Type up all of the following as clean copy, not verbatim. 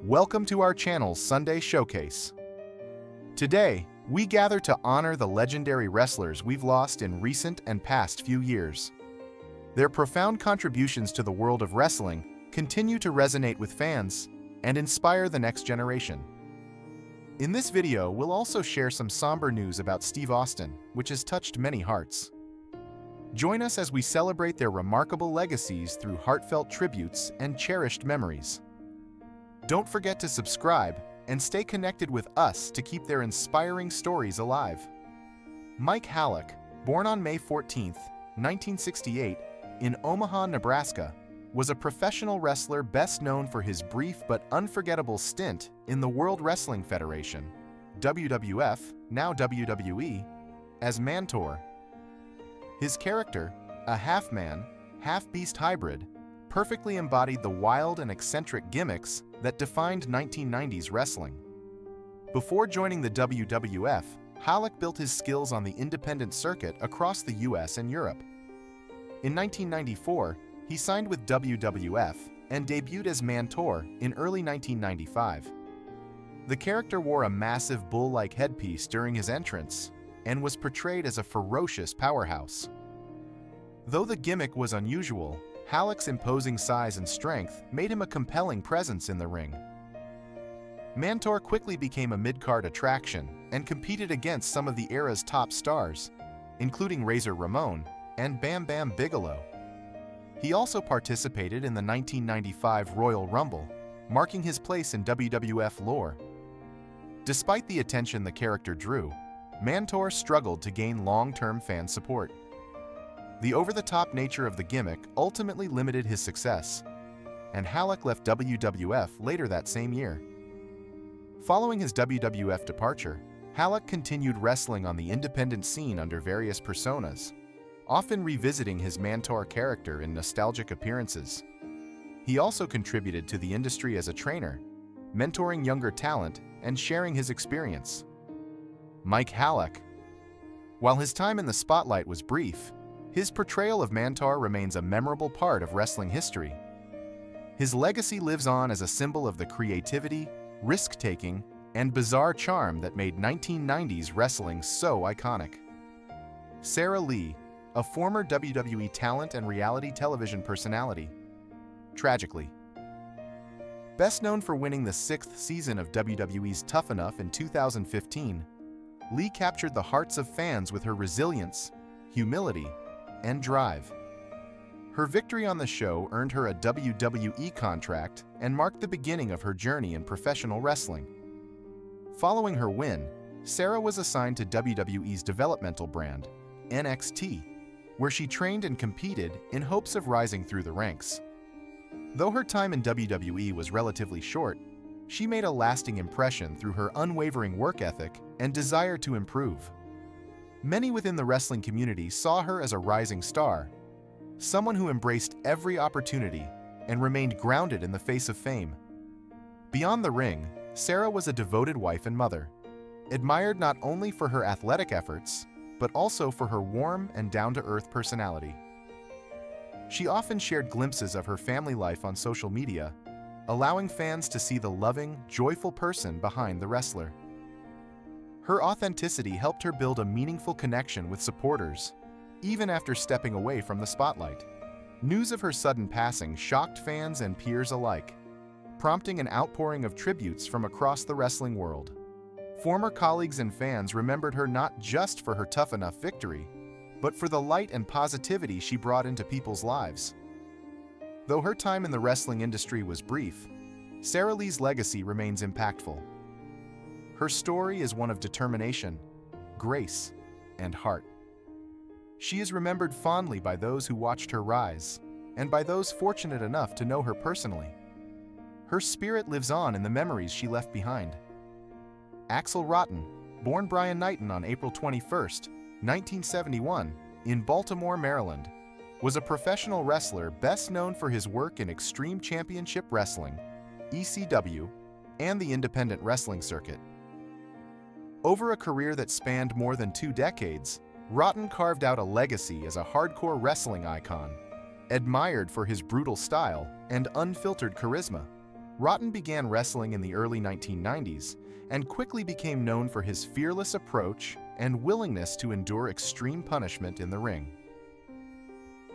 Welcome to our channel's Sunday Showcase. Today, we gather to honor the legendary wrestlers we've lost in recent and past few years. Their profound contributions to the world of wrestling continue to resonate with fans and inspire the next generation. In this video, we'll also share some somber news about Steve Austin, which has touched many hearts. Join us as we celebrate their remarkable legacies through heartfelt tributes and cherished memories. Don't forget to subscribe and stay connected with us to keep their inspiring stories alive. Mike Halleck, born on May 14, 1968, in Omaha, Nebraska, was a professional wrestler best known for his brief but unforgettable stint in the World Wrestling Federation, WWF, now WWE, as Mantor. His character, a half-man, half-beast hybrid, perfectly embodied the wild and eccentric gimmicks that defined 1990s wrestling. Before joining the WWF, Halleck built his skills on the independent circuit across the US and Europe. In 1994, he signed with WWF and debuted as Mantor in early 1995. The character wore a massive bull-like headpiece during his entrance and was portrayed as a ferocious powerhouse. Though the gimmick was unusual, Halleck's imposing size and strength made him a compelling presence in the ring. Mantor quickly became a mid-card attraction and competed against some of the era's top stars, including Razor Ramon and Bam Bam Bigelow. He also participated in the 1995 Royal Rumble, marking his place in WWF lore. Despite the attention the character drew, Mantor struggled to gain long-term fan support. The over-the-top nature of the gimmick ultimately limited his success, and Halleck left WWF later that same year. Following his WWF departure, Halleck continued wrestling on the independent scene under various personas, often revisiting his Mantor character in nostalgic appearances. He also contributed to the industry as a trainer, mentoring younger talent and sharing his experience. Mike Halleck. While his time in the spotlight was brief, his portrayal of Mantor remains a memorable part of wrestling history. His legacy lives on as a symbol of the creativity, risk-taking, and bizarre charm that made 1990s wrestling so iconic. Sarah Lee, a former WWE talent and reality television personality. Tragically. Best known for winning the 6th season of WWE's Tough Enough in 2015, Lee captured the hearts of fans with her resilience, humility, and drive. Her victory on the show earned her a WWE contract and marked the beginning of her journey in professional wrestling. Following her win, Sarah was assigned to WWE's developmental brand, NXT, where she trained and competed in hopes of rising through the ranks. Though her time in WWE was relatively short, she made a lasting impression through her unwavering work ethic and desire to improve. Many within the wrestling community saw her as a rising star, someone who embraced every opportunity and remained grounded in the face of fame. Beyond the ring, Sarah was a devoted wife and mother, admired not only for her athletic efforts, but also for her warm and down-to-earth personality. She often shared glimpses of her family life on social media, allowing fans to see the loving, joyful person behind the wrestler. Her authenticity helped her build a meaningful connection with supporters, even after stepping away from the spotlight. News of her sudden passing shocked fans and peers alike, prompting an outpouring of tributes from across the wrestling world. Former colleagues and fans remembered her not just for her Tough Enough victory, but for the light and positivity she brought into people's lives. Though her time in the wrestling industry was brief, Sarah Lee's legacy remains impactful. Her story is one of determination, grace, and heart. She is remembered fondly by those who watched her rise, and by those fortunate enough to know her personally. Her spirit lives on in the memories she left behind. Axel Rotten, born Brian Knighton on April 21, 1971, in Baltimore, Maryland, was a professional wrestler best known for his work in Extreme Championship Wrestling, ECW, and the independent wrestling circuit. Over a career that spanned more than 2 decades, Rotten carved out a legacy as a hardcore wrestling icon, admired for his brutal style and unfiltered charisma. Rotten began wrestling in the early 1990s and quickly became known for his fearless approach and willingness to endure extreme punishment in the ring.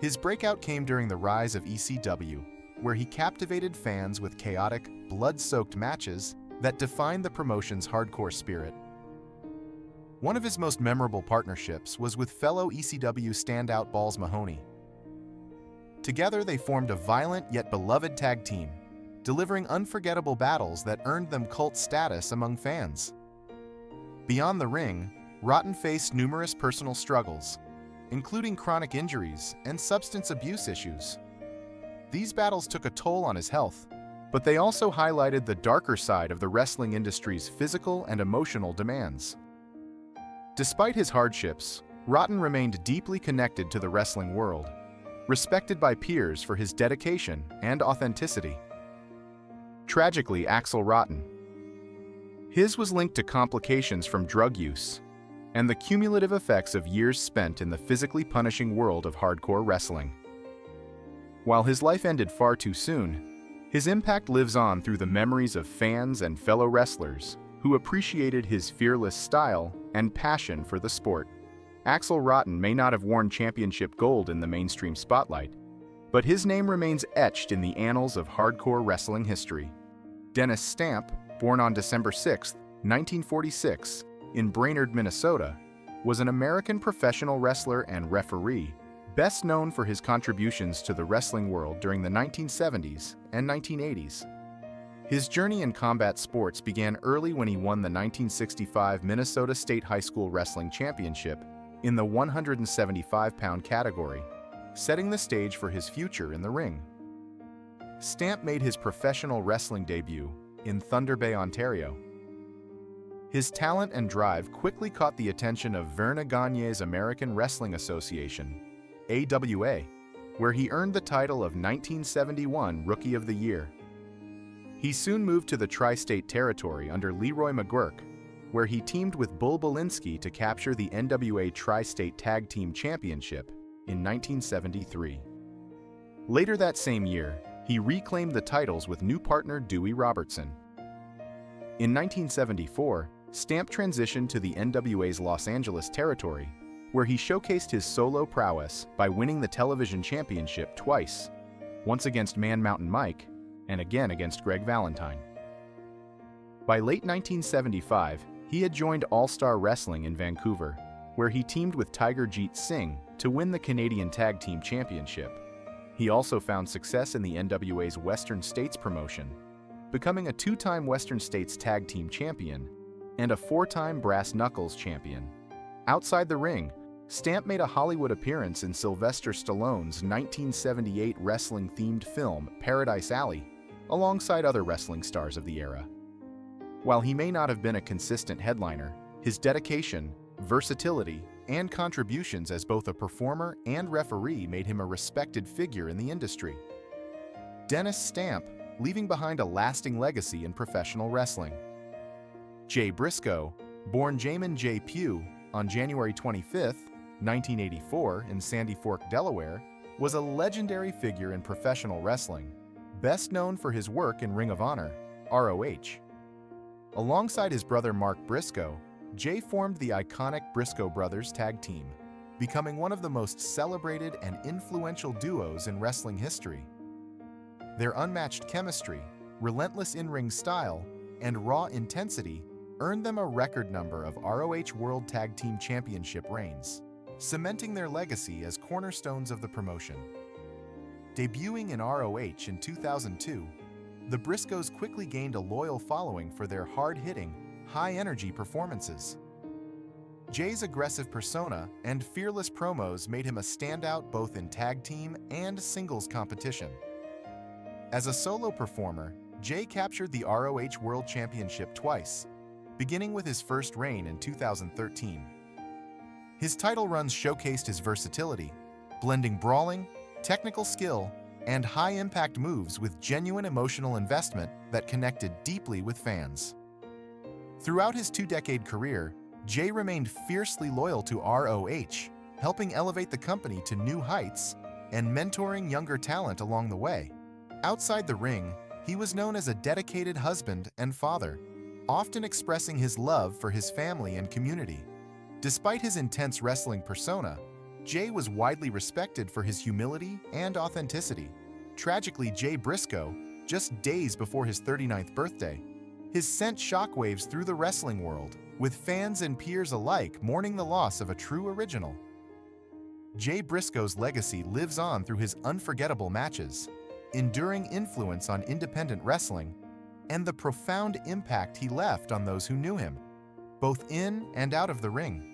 His breakout came during the rise of ECW, where he captivated fans with chaotic, blood-soaked matches that defined the promotion's hardcore spirit. One of his most memorable partnerships was with fellow ECW standout Balls Mahoney. Together, they formed a violent yet beloved tag team, delivering unforgettable battles that earned them cult status among fans. Beyond the ring, Rotten faced numerous personal struggles, including chronic injuries and substance abuse issues. These battles took a toll on his health, but they also highlighted the darker side of the wrestling industry's physical and emotional demands. Despite his hardships, Rotten remained deeply connected to the wrestling world, respected by peers for his dedication and authenticity. Tragically, Axl Rotten. His was linked to complications from drug use and the cumulative effects of years spent in the physically punishing world of hardcore wrestling. While his life ended far too soon, his impact lives on through the memories of fans and fellow wrestlers who appreciated his fearless style and passion for the sport. Axl Rotten may not have worn championship gold in the mainstream spotlight, but his name remains etched in the annals of hardcore wrestling history. Dennis Stamp, born on December 6, 1946, in Brainerd, Minnesota, was an American professional wrestler and referee, best known for his contributions to the wrestling world during the 1970s and 1980s. His journey in combat sports began early when he won the 1965 Minnesota State High School Wrestling Championship in the 175-pound category, setting the stage for his future in the ring. Stamp made his professional wrestling debut in Thunder Bay, Ontario. His talent and drive quickly caught the attention of Verne Gagne's American Wrestling Association, AWA, where he earned the title of 1971 Rookie of the Year. He soon moved to the Tri-State Territory under Leroy McGuirk, where he teamed with Bull Belinsky to capture the NWA Tri-State Tag Team Championship in 1973. Later that same year, he reclaimed the titles with new partner Dewey Robertson. In 1974, Stamp transitioned to the NWA's Los Angeles territory, where he showcased his solo prowess by winning the television championship twice, once against Man Mountain Mike and again against Greg Valentine. By late 1975, he had joined All-Star Wrestling in Vancouver, where he teamed with Tiger Jeet Singh to win the Canadian Tag Team Championship. He also found success in the NWA's Western States promotion, becoming a two-time Western States Tag Team Champion and a four-time Brass Knuckles Champion. Outside the ring, Stamp made a Hollywood appearance in Sylvester Stallone's 1978 wrestling-themed film Paradise Alley, alongside other wrestling stars of the era. While he may not have been a consistent headliner, his dedication, versatility, and contributions as both a performer and referee made him a respected figure in the industry. Dennis Stamp, leaving behind a lasting legacy in professional wrestling. Jay Briscoe, born Jamin J. Pugh on January 25, 1984 in Sandy Fork, Delaware, was a legendary figure in professional wrestling, best known for his work in Ring of Honor, ROH. Alongside his brother Mark Briscoe, Jay formed the iconic Briscoe Brothers tag team, becoming one of the most celebrated and influential duos in wrestling history. Their unmatched chemistry, relentless in-ring style, and raw intensity earned them a record number of ROH World Tag Team Championship reigns, cementing their legacy as cornerstones of the promotion. Debuting in ROH in 2002, the Briscoes quickly gained a loyal following for their hard-hitting, high-energy performances. Jay's aggressive persona and fearless promos made him a standout both in tag team and singles competition. As a solo performer, Jay captured the ROH World Championship twice, beginning with his first reign in 2013. His title runs showcased his versatility, blending brawling, technical skill, and high-impact moves with genuine emotional investment that connected deeply with fans. Throughout his two-decade career, Jay remained fiercely loyal to ROH, helping elevate the company to new heights and mentoring younger talent along the way. Outside the ring, He was known as a dedicated husband and father, often expressing his love for his family and community. Despite his intense wrestling persona, Jay was widely respected for his humility and authenticity. Tragically, Jay Briscoe, just days before his 39th birthday, has sent shockwaves through the wrestling world, with fans and peers alike mourning the loss of a true original. Jay Briscoe's legacy lives on through his unforgettable matches, enduring influence on independent wrestling, and the profound impact he left on those who knew him, both in and out of the ring.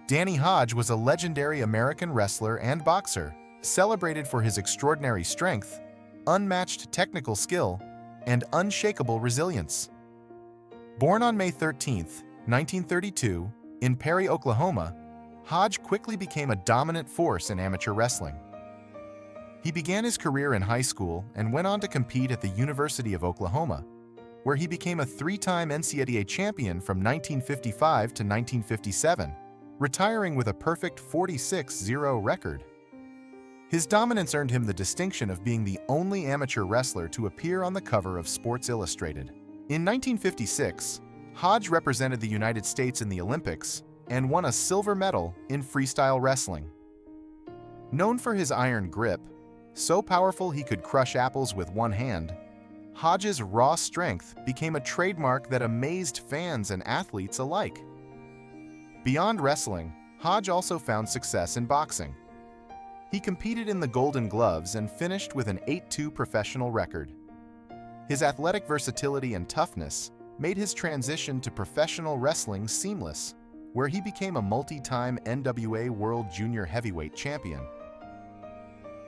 Danny Hodge was a legendary American wrestler and boxer, celebrated for his extraordinary strength, unmatched technical skill, and unshakable resilience. Born on May 13, 1932, in Perry, Oklahoma, Hodge quickly became a dominant force in amateur wrestling. He began his career in high school and went on to compete at the University of Oklahoma, where he became a three-time NCAA champion from 1955 to 1957, retiring with a perfect 46-0 record. His dominance earned him the distinction of being the only amateur wrestler to appear on the cover of Sports Illustrated. In 1956, Hodge represented the United States in the Olympics and won a silver medal in freestyle wrestling. Known for his iron grip, so powerful he could crush apples with one hand, Hodge's raw strength became a trademark that amazed fans and athletes alike. Beyond wrestling, Hodge also found success in boxing. He competed in the Golden Gloves and finished with an 8-2 professional record. His athletic versatility and toughness made his transition to professional wrestling seamless, where he became a multi-time NWA World Junior Heavyweight Champion.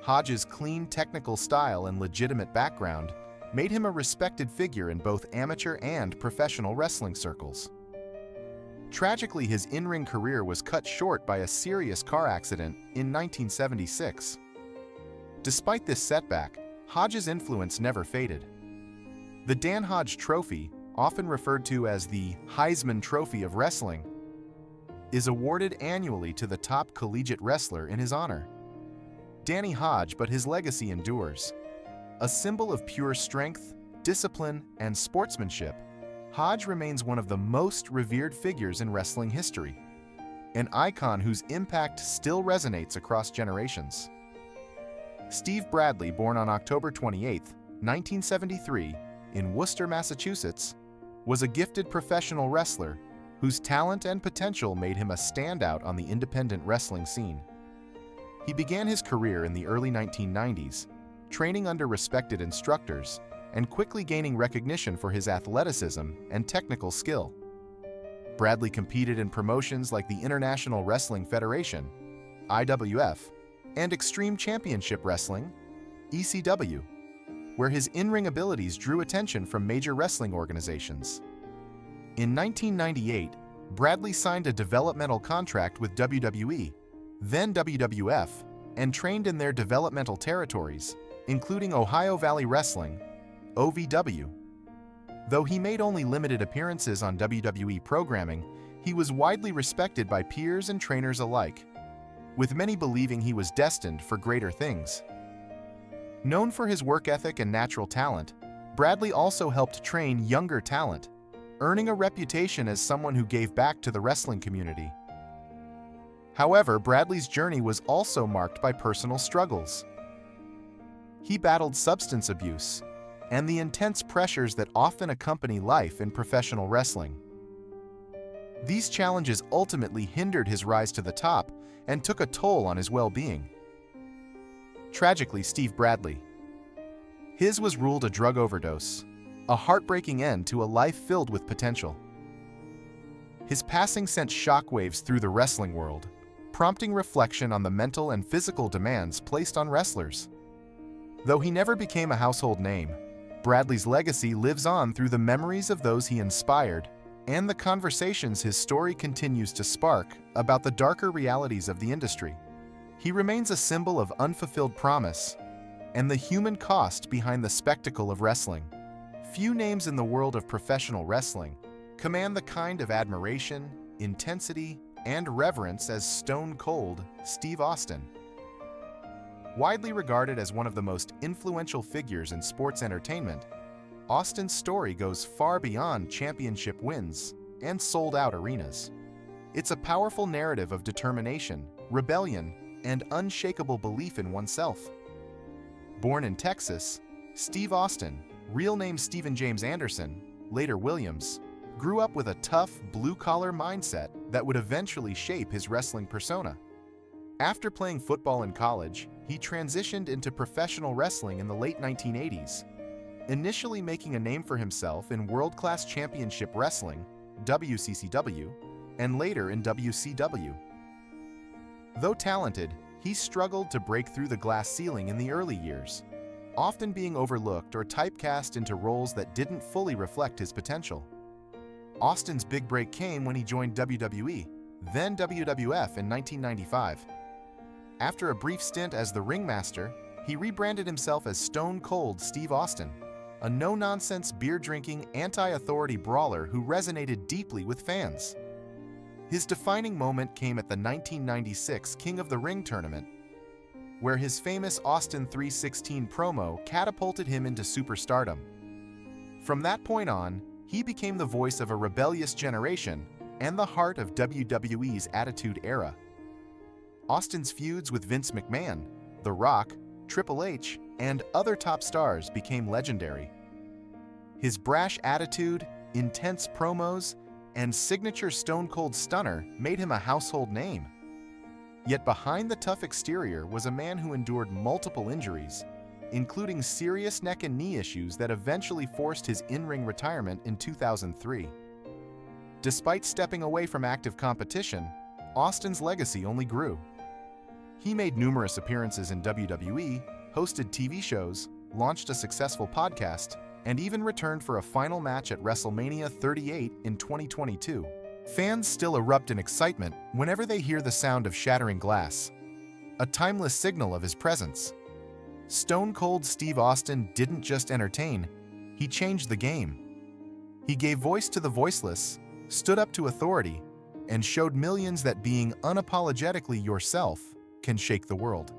Hodge's clean technical style and legitimate background made him a respected figure in both amateur and professional wrestling circles. Tragically, his in-ring career was cut short by a serious car accident in 1976. Despite this setback, Hodge's influence never faded. The Dan Hodge Trophy, often referred to as the Heisman Trophy of wrestling, is awarded annually to the top collegiate wrestler in his honor. Danny Hodge, but his legacy endures. A symbol of pure strength, discipline, and sportsmanship, Hodge remains one of the most revered figures in wrestling history, an icon whose impact still resonates across generations. Steve Bradley, born on October 28, 1973, in Worcester, Massachusetts, was a gifted professional wrestler whose talent and potential made him a standout on the independent wrestling scene. He began his career in the early 1990s, training under respected instructors and quickly gaining recognition for his athleticism and technical skill. Bradley competed in promotions like the International Wrestling Federation, IWF, and Extreme Championship Wrestling, ECW, where his in-ring abilities drew attention from major wrestling organizations. In 1998, Bradley signed a developmental contract with WWE, then WWF, and trained in their developmental territories, including Ohio Valley Wrestling, OVW. Though he made only limited appearances on WWE programming, he was widely respected by peers and trainers alike, with many believing he was destined for greater things. Known for his work ethic and natural talent, Bradley also helped train younger talent, earning a reputation as someone who gave back to the wrestling community. However, Bradley's journey was also marked by personal struggles. He battled substance abuse and the intense pressures that often accompany life in professional wrestling. These challenges ultimately hindered his rise to the top and took a toll on his well-being. Tragically, Steve Bradley. His was ruled a drug overdose, a heartbreaking end to a life filled with potential. His passing sent shockwaves through the wrestling world, prompting reflection on the mental and physical demands placed on wrestlers. Though he never became a household name, Bradley's legacy lives on through the memories of those he inspired and the conversations his story continues to spark about the darker realities of the industry. He remains a symbol of unfulfilled promise and the human cost behind the spectacle of wrestling. Few names in the world of professional wrestling command the kind of admiration, intensity, and reverence as Stone Cold Steve Austin. Widely regarded as one of the most influential figures in sports entertainment, Austin's story goes far beyond championship wins and sold-out arenas. It's a powerful narrative of determination, rebellion, and unshakable belief in oneself. Born in Texas, Steve Austin, real name Stephen James Anderson, later Williams, grew up with a tough, blue-collar mindset that would eventually shape his wrestling persona. After playing football in college, he transitioned into professional wrestling in the late 1980s, initially making a name for himself in World-Class Championship Wrestling, WCCW, and later in WCW. Though talented, he struggled to break through the glass ceiling in the early years, often being overlooked or typecast into roles that didn't fully reflect his potential. Austin's big break came when he joined WWE, then WWF in 1995. After a brief stint as the ringmaster, he rebranded himself as Stone Cold Steve Austin, a no-nonsense, beer-drinking, anti-authority brawler who resonated deeply with fans. His defining moment came at the 1996 King of the Ring tournament, where his famous Austin 3:16 promo catapulted him into superstardom. From that point on, he became the voice of a rebellious generation and the heart of WWE's Attitude Era. Austin's feuds with Vince McMahon, The Rock, Triple H, and other top stars became legendary. His brash attitude, intense promos, and signature Stone Cold Stunner made him a household name. Yet behind the tough exterior was a man who endured multiple injuries, including serious neck and knee issues that eventually forced his in-ring retirement in 2003. Despite stepping away from active competition, Austin's legacy only grew. He made numerous appearances in WWE, hosted TV shows, launched a successful podcast, and even returned for a final match at WrestleMania 38 in 2022. Fans still erupt in excitement whenever they hear the sound of shattering glass, a timeless signal of his presence. Stone Cold Steve Austin didn't just entertain, he changed the game. He gave voice to the voiceless, stood up to authority, and showed millions that being unapologetically yourself can shake the world.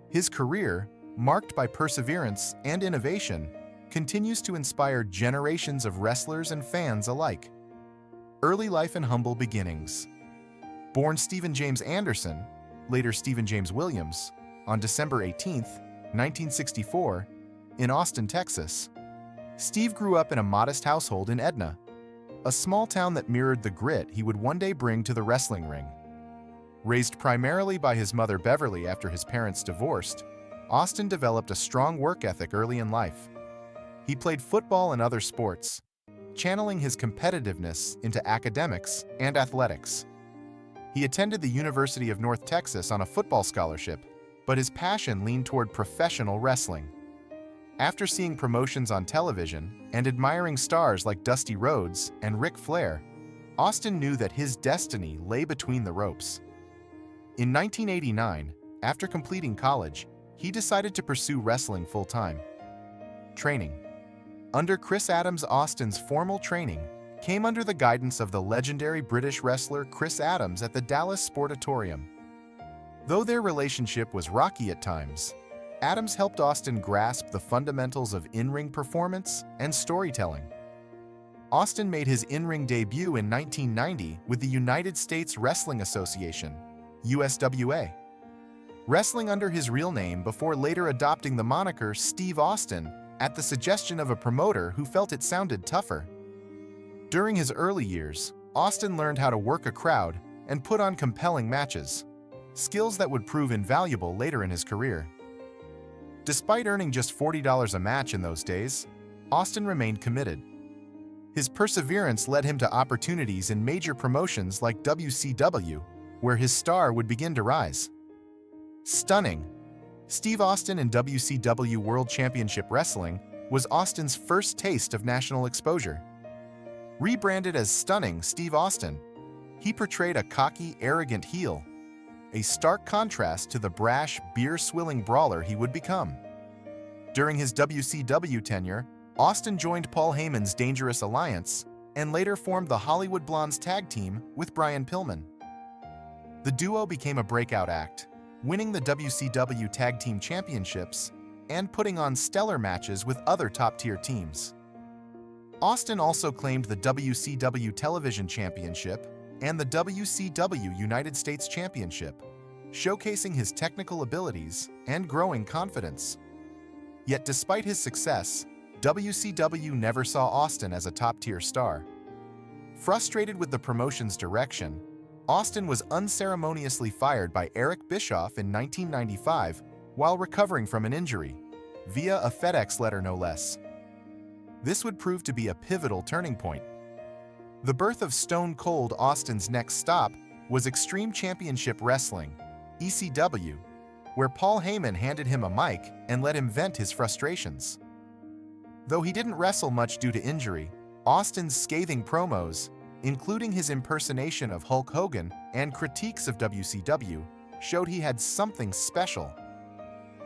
His career, marked by perseverance and innovation, continues to inspire generations of wrestlers and fans alike. Early life and humble beginnings. Born Stephen James Anderson, later Stephen James Williams, on December 18, 1964, in Austin, Texas, Steve grew up in a modest household in Edna, a small town that mirrored the grit he would one day bring to the wrestling ring. Raised primarily by his mother Beverly after his parents divorced, Austin developed a strong work ethic early in life. He played football and other sports, channeling his competitiveness into academics and athletics. He attended the University of North Texas on a football scholarship, but his passion leaned toward professional wrestling. After seeing promotions on television and admiring stars like Dusty Rhodes and Ric Flair, Austin knew that his destiny lay between the ropes. In 1989, after completing college, he decided to pursue wrestling full-time. Training. Under Chris Adams, Austin's formal training came under the guidance of the legendary British wrestler Chris Adams at the Dallas Sportatorium. Though their relationship was rocky at times, Adams helped Austin grasp the fundamentals of in-ring performance and storytelling. Austin made his in-ring debut in 1990 with the United States Wrestling Association, USWA, wrestling under his real name before later adopting the moniker Steve Austin at the suggestion of a promoter who felt it sounded tougher. During his early years, Austin learned how to work a crowd and put on compelling matches, skills that would prove invaluable later in his career. Despite earning just $40 a match in those days, Austin remained committed. His perseverance led him to opportunities in major promotions like WCW, where his star would begin to rise. Stunning. Steve Austin in WCW World Championship Wrestling was Austin's first taste of national exposure. Rebranded as Stunning Steve Austin, he portrayed a cocky, arrogant heel, a stark contrast to the brash, beer-swilling brawler he would become. During his WCW tenure, Austin joined Paul Heyman's Dangerous Alliance and later formed the Hollywood Blondes tag team with Brian Pillman. The duo became a breakout act, winning the WCW Tag Team Championships and putting on stellar matches with other top-tier teams. Austin also claimed the WCW Television Championship and the WCW United States Championship, showcasing his technical abilities and growing confidence. Yet despite his success, WCW never saw Austin as a top-tier star. Frustrated with the promotion's direction, Austin was unceremoniously fired by Eric Bischoff in 1995 while recovering from an injury, via a FedEx letter no less. This would prove to be a pivotal turning point. The birth of Stone Cold Austin's next stop was Extreme Championship Wrestling, ECW, where Paul Heyman handed him a mic and let him vent his frustrations. Though he didn't wrestle much due to injury, Austin's scathing promos, including his impersonation of Hulk Hogan and critiques of WCW, showed he had something special.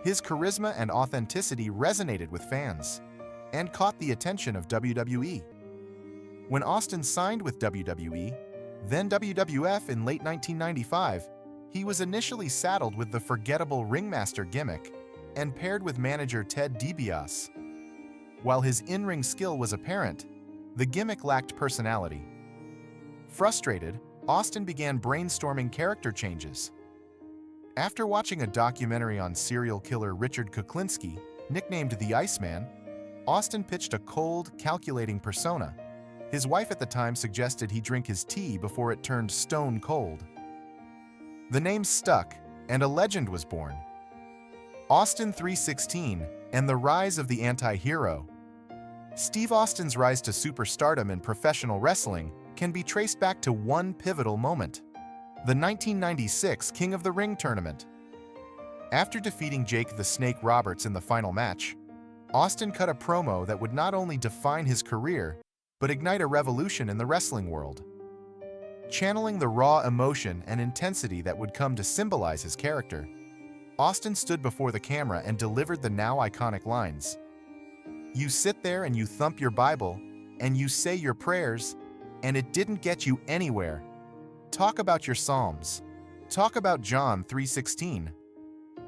His charisma and authenticity resonated with fans and caught the attention of WWE. When Austin signed with WWE, then WWF in late 1995, he was initially saddled with the forgettable ringmaster gimmick and paired with manager Ted DiBiase. While his in-ring skill was apparent, the gimmick lacked personality. Frustrated, Austin began brainstorming character changes. After watching a documentary on serial killer Richard Kuklinski, nicknamed the Iceman, Austin pitched a cold, calculating persona. His wife at the time suggested he drink his tea before it turned stone cold. The name stuck, and a legend was born. Austin 316 and the rise of the anti-hero. Steve Austin's rise to superstardom in professional wrestling can be traced back to one pivotal moment: the 1996 King of the Ring tournament. After defeating Jake the Snake Roberts in the final match, Austin cut a promo that would not only define his career, but ignite a revolution in the wrestling world. Channeling the raw emotion and intensity that would come to symbolize his character, Austin stood before the camera and delivered the now iconic lines. "You sit there and you thump your Bible, and you say your prayers, and it didn't get you anywhere. Talk about your Psalms. Talk about John 3:16.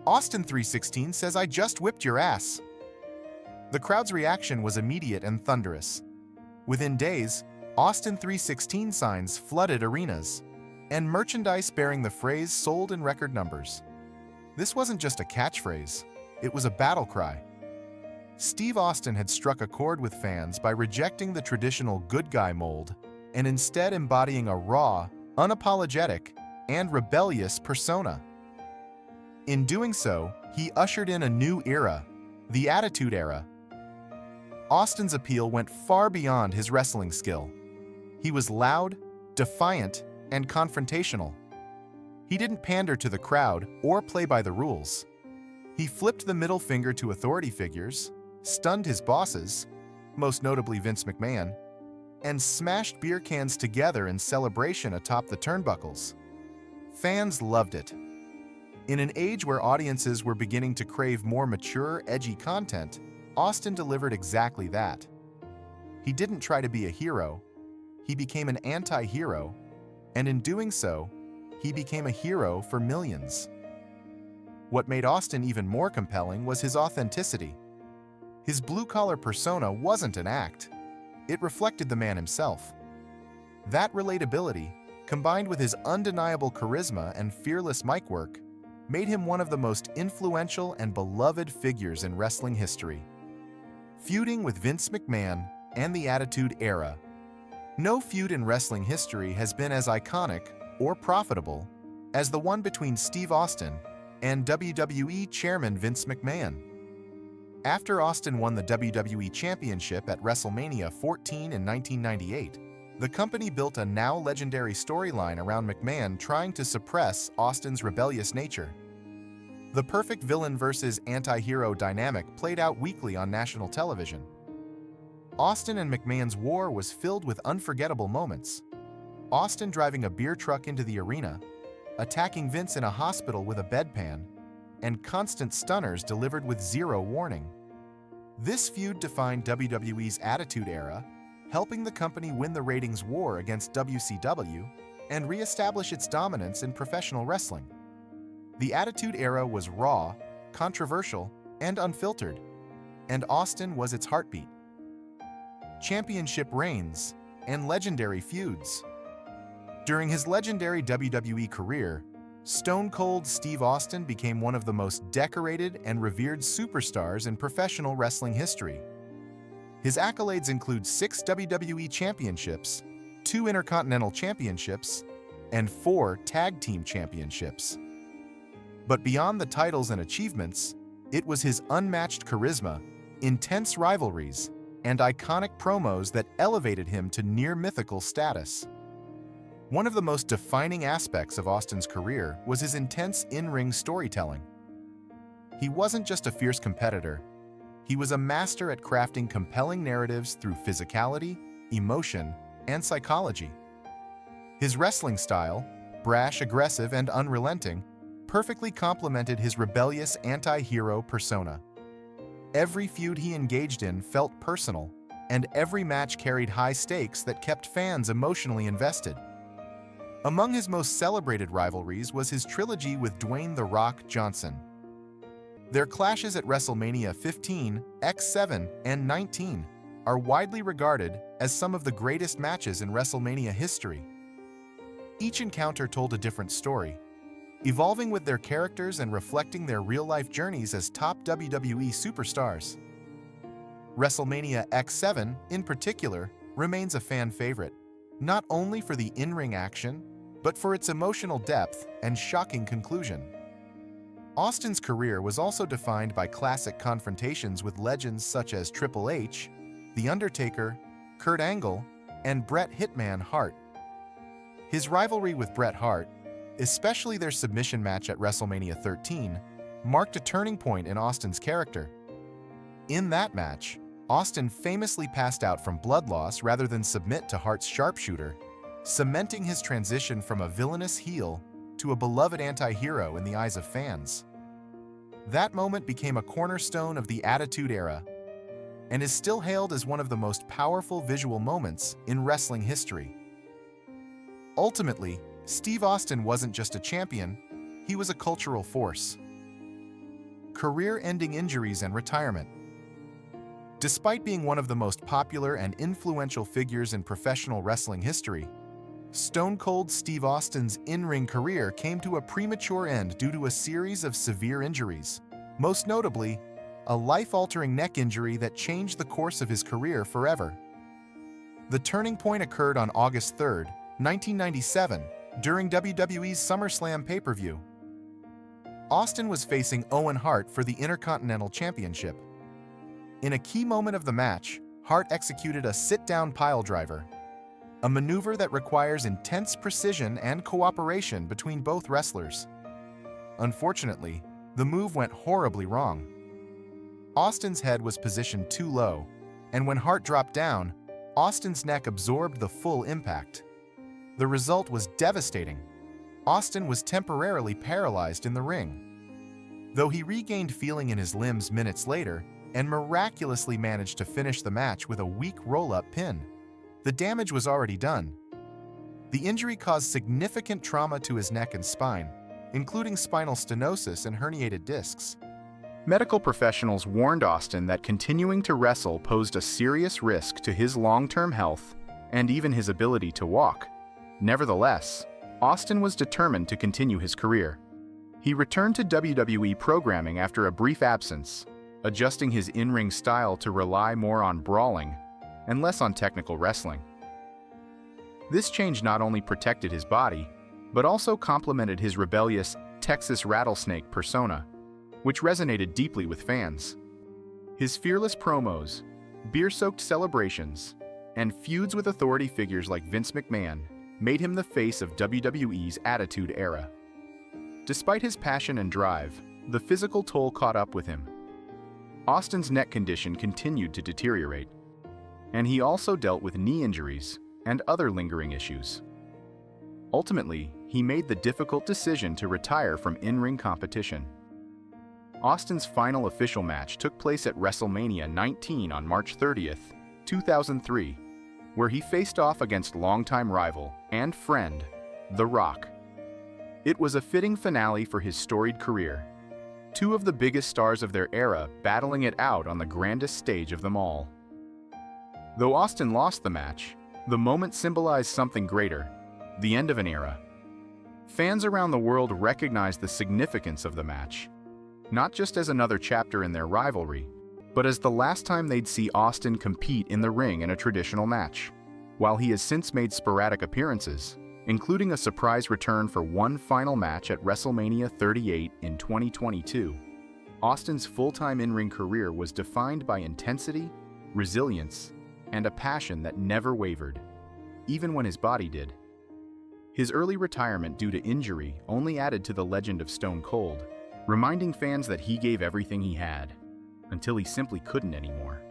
Austin 3:16 says I just whipped your ass." The crowd's reaction was immediate and thunderous. Within days, Austin 3:16 signs flooded arenas, and merchandise bearing the phrase sold in record numbers. This wasn't just a catchphrase, it was a battle cry. Steve Austin had struck a chord with fans by rejecting the traditional good guy mold and instead embodying a raw, unapologetic, and rebellious persona. In doing so, he ushered in a new era, the Attitude Era. Austin's appeal went far beyond his wrestling skill. He was loud, defiant, and confrontational. He didn't pander to the crowd or play by the rules. He flipped the middle finger to authority figures, stunned his bosses, most notably Vince McMahon, and smashed beer cans together in celebration atop the turnbuckles. Fans loved it. In an age where audiences were beginning to crave more mature, edgy content, Austin delivered exactly that. He didn't try to be a hero, he became an anti-hero, and in doing so, he became a hero for millions. What made Austin even more compelling was his authenticity. His blue-collar persona wasn't an act. It reflected the man himself. That relatability, combined with his undeniable charisma and fearless mic work, made him one of the most influential and beloved figures in wrestling history. Feuding with Vince McMahon and the Attitude Era. No feud in wrestling history has been as iconic or profitable as the one between Steve Austin and WWE Chairman Vince McMahon. After Austin won the WWE Championship at WrestleMania 14 in 1998, the company built a now legendary storyline around McMahon trying to suppress Austin's rebellious nature. The perfect villain versus anti-hero dynamic played out weekly on national television. Austin and McMahon's war was filled with unforgettable moments. Austin driving a beer truck into the arena, attacking Vince in a hospital with a bedpan, and constant stunners delivered with zero warning. This feud defined WWE's Attitude Era, helping the company win the ratings war against WCW and re-establish its dominance in professional wrestling. The Attitude Era was raw, controversial, and unfiltered, and Austin was its heartbeat. Championship reigns and legendary feuds. During his legendary WWE career, Stone Cold Steve Austin became one of the most decorated and revered superstars in professional wrestling history. His accolades include 6 WWE championships, 2 Intercontinental Championships, and 4 Tag Team Championships. But beyond the titles and achievements, it was his unmatched charisma, intense rivalries, and iconic promos that elevated him to near-mythical status. One of the most defining aspects of Austin's career was his intense in-ring storytelling. He wasn't just a fierce competitor, he was a master at crafting compelling narratives through physicality, emotion, and psychology. His wrestling style, brash, aggressive, and unrelenting, perfectly complemented his rebellious anti-hero persona. Every feud he engaged in felt personal, and every match carried high stakes that kept fans emotionally invested. Among his most celebrated rivalries was his trilogy with Dwayne "The Rock" Johnson. Their clashes at WrestleMania 15, X7, and 19 are widely regarded as some of the greatest matches in WrestleMania history. Each encounter told a different story, evolving with their characters and reflecting their real-life journeys as top WWE superstars. WrestleMania X7, in particular, remains a fan favorite, not only for the in-ring action, but for its emotional depth and shocking conclusion. Austin's career was also defined by classic confrontations with legends such as Triple H, The Undertaker, Kurt Angle, and Bret "Hitman" Hart. His rivalry with Bret Hart, especially their submission match at WrestleMania 13, marked a turning point in Austin's character. In that match, Austin famously passed out from blood loss rather than submit to Hart's sharpshooter, cementing his transition from a villainous heel to a beloved anti-hero in the eyes of fans. That moment became a cornerstone of the Attitude Era and is still hailed as one of the most powerful visual moments in wrestling history. Ultimately, Steve Austin wasn't just a champion, he was a cultural force. Career-ending injuries and retirement. Despite being one of the most popular and influential figures in professional wrestling history, Stone Cold Steve Austin's in-ring career came to a premature end due to a series of severe injuries, most notably, a life-altering neck injury that changed the course of his career forever. The turning point occurred on August 3, 1997, during WWE's SummerSlam pay-per-view. Austin was facing Owen Hart for the Intercontinental Championship. In a key moment of the match, Hart executed a sit-down piledriver, a maneuver that requires intense precision and cooperation between both wrestlers. Unfortunately, the move went horribly wrong. Austin's head was positioned too low, and when Hart dropped down, Austin's neck absorbed the full impact. The result was devastating. Austin was temporarily paralyzed in the ring. Though he regained feeling in his limbs minutes later and miraculously managed to finish the match with a weak roll-up pin, the damage was already done. The injury caused significant trauma to his neck and spine, including spinal stenosis and herniated discs. Medical professionals warned Austin that continuing to wrestle posed a serious risk to his long-term health and even his ability to walk. Nevertheless, Austin was determined to continue his career. He returned to WWE programming after a brief absence, adjusting his in-ring style to rely more on brawling and less on technical wrestling. This change not only protected his body, but also complemented his rebellious Texas Rattlesnake persona, which resonated deeply with fans. His fearless promos, beer-soaked celebrations, and feuds with authority figures like Vince McMahon made him the face of WWE's Attitude Era. Despite his passion and drive, the physical toll caught up with him. Austin's neck condition continued to deteriorate, and he also dealt with knee injuries and other lingering issues. Ultimately, he made the difficult decision to retire from in-ring competition. Austin's final official match took place at WrestleMania 19 on March 30, 2003, where he faced off against longtime rival and friend, The Rock. It was a fitting finale for his storied career. Two of the biggest stars of their era battling it out on the grandest stage of them all. Though Austin lost the match, the moment symbolized something greater, the end of an era. Fans around the world recognized the significance of the match, not just as another chapter in their rivalry, but as the last time they'd see Austin compete in the ring in a traditional match. While he has since made sporadic appearances, including a surprise return for one final match at WrestleMania 38 in 2022, Austin's full-time in-ring career was defined by intensity, resilience, and a passion that never wavered, even when his body did. His early retirement due to injury only added to the legend of Stone Cold, reminding fans that he gave everything he had, until he simply couldn't anymore.